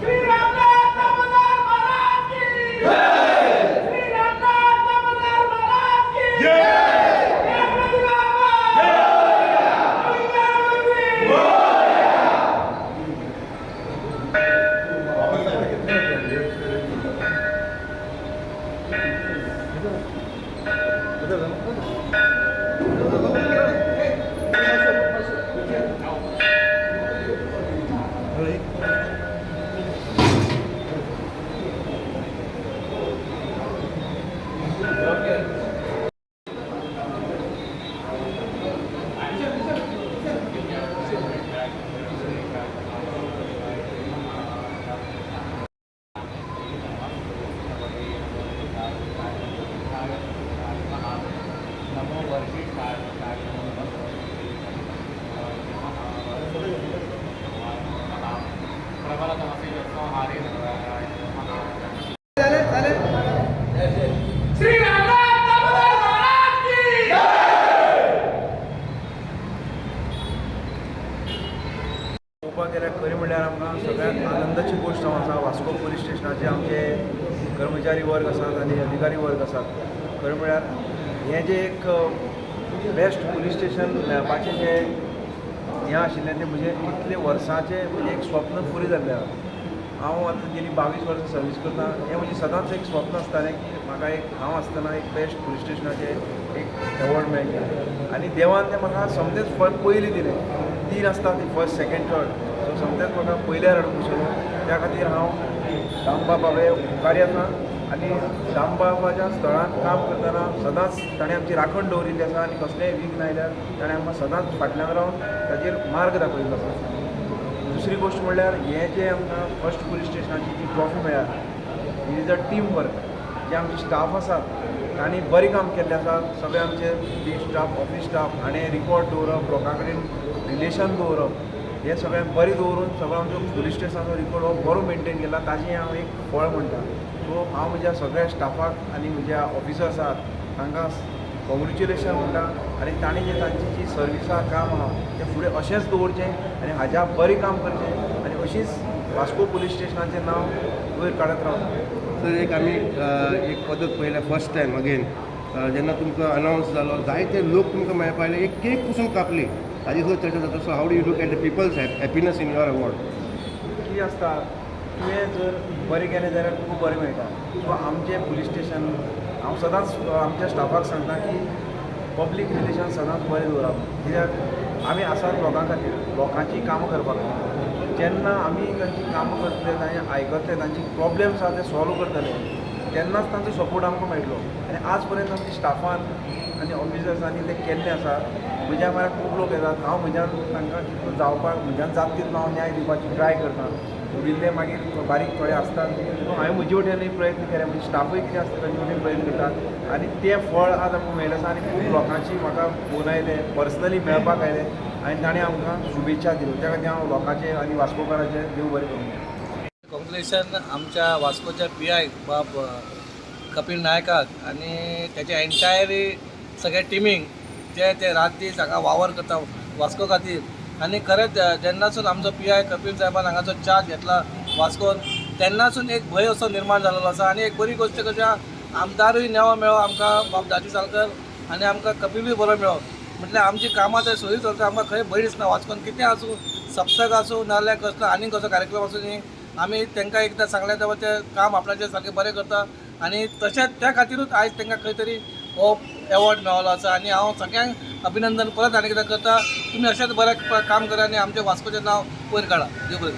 श्री रामनाथ दामोदर महाराज की जय। श्री रामनाथ दामोदर महाराज की जय। गणपति बाप्पा जय। श्री रामनाथ दामोदर महाराज की जय। पळोवपाक गेल्यार खरें म्हणल्यार आमकां सगळ्यांत आनंदाची गोश्ट आसा वास्को पुलीस स्टेशनाचे आमचे कर्मचारी वर्ग आसात आनी अधिकारी वर्ग आसात. खरें म्हणल्यार हें जें एक बेस्ट पुलीस स्टेशन मेळपाचें जें हें आशिल्लें तें म्हणजे कितले वर्सांचें म्हणजे एक स्वप्न पुरें जाल्लें आसा. हांव आतां गेली 22 वर्सां सर्वीस करता. हें म्हणजे सदांच एक स्वप्न आसतालें की म्हाका एक हांव आसतना एक बेस्ट पुलीस स्टेशनाचें एक एवॉर्ड मेळचें आनी देवान तें म्हाका समतेंच पयलीं दिलें. 3 आसता ती फर्स्ट सेकंड थर्ड सो समतेंच म्हाका पयल्यार हाडून बसयलो. त्या खातीर हांव दामबाब बाबे उपकारी आसा आनी दामबाबाच्या स्थळांत काम करतना सदांच ताणें आमची राखण दवरिल्ली आसा आनी कसलेंय विघ्न आयल्यार ताणें आमकां सदांच फाटल्यान रावन ताचेर मार्ग दाखयल्लो आसा. दुसरी गोश्ट म्हणल्यार हें जें आमकां फर्स्ट पुलीस स्टेशनाची जी ट्रॉफी मेळ्ळ्या he is a team work. जे आमचे स्टाफ आसात तांणी बरें काम केल्लें आसा. सगळे आमचे टीम स्टाफ ऑफिस स्टाफ हाणें रिकॉर्ड दवरप लोकां कडेन रिलेशन दवरप हें सगळें बरें दवरून सगळो आमचो पुलीस स्टेशनाचो रिकॉर्ड हो बरो मेनटेन केला. ताजें हांव एक फळ म्हणटा. सो हांव म्हज्या सगळ्या स्टाफाक आनी म्हज्या ऑफिसर्स आसात तांकां कॉंग्रेच्युलेशन म्हणटा आनी तांणी जें तांची जी सर्विसा काम आहा तें फुडें अशेंच दवरचें आनी हाज्या बरें काम करचें आनी अशीच वास्को पुलीस स्टेशनाचें नांव वयर काडत रावचें. सर एक आमी एक पद्दत पळयल्या फर्स्ट टायम अगेन जेन्ना तुमकां अनावन्स जालो जायते लोक तुमकां मेळपा आयले एक केक पसून कापली ताजी खंय चर्चा जाता. So how do you look at the people's happiness in your award. कितें आसता तुवें जर बरें केलें जाल्यार तुका बरें मेळटा. सो आमचें पुलीस स्टेशन हांव सदांच आमच्या स्टाफाक सांगता की पब्लीक रिलेशन सदांच बरें दवरप. कित्याक आमी आसात लोकां खातीर लोकांची कामां करपाक. जेन्ना आमी तांची कामां करतले तांचे आयकतले तांची प्रॉब्लेम्स आसा ते सॉल्व करतले तेन्नाच तांचो सपोर्ट आमकां मेळटलो. आनी आज पर्यंत आमच्या स्टाफान आनी ऑफिसर्सांनी तें केल्लें आसा. म्हज्या म्हळ्यार खूब लोक येतात. हांव म्हज्यान तांकां जावपाक म्हज्यान जाता तितलो हांव न्याय दिवपाची ट्राय करता. उरिल्ले मागीर बारीक थोडे आसतात हांवें म्हजे वटेनूय प्रयत्न केले म्हणजे स्टाफूय कितें आसता तांचे वटेन प्रयत्न करतात आनी तें फळ आज आमकां मेळिल्लें आसा. आनी खूब लोकांची म्हाका फोन आयले पर्सनली मेळपाक आयले आनी ताणें आमकां शुभेच्छा दिल्यो. त्या खातीर हांव लोकांचे आनी वास्कोकाराचे देव बरें करूं. कॉंग्रेच्युलेशन आमच्या वास्कोच्या PI बाब कपिल नायकाक आनी त्याच्या एंटायर सगळ्या टिमीक ते रात दीस हांगा वावर करता वास्को खातीर. आनी खरेंच जेन्नासून आमचो PI कपिल साहेबान हांगाचो चार्ज घेतला वास्कोन तेन्नासून एक भंय असो निर्माण जाल्लो आसा. आनी एक बरी गोश्ट कशें आमदारूय नेवो मेळ्ळो आमकां बाब दाजी साळकर आनी आमकां कपिलूय बरो मेळ्ळो. म्हटल्यार आमची कामां थंय सोयी चलता. आमकां खंय भंय दिसना वास्कोन कितें आसूं सप्तक आसूं नाजाल्यार कसलो आनीक कसलो कार्यक्रम आसूं न्ही आमी तांकां एकदां सांगलें जाल्यार तें काम आपणाचें सारकें बरें करता. आनी तशेंच त्या खातीरूच आयज तांकां खंय तरी हो एवॉर्ड मेळ्ळो आसा. आनी हांव सगळ्यांक अभिनंदन परत आनी कितें करता. तुमी अशेंच बरें काम करा आनी आमचें वास्कोचें नांव वयर काडा. देव बरें.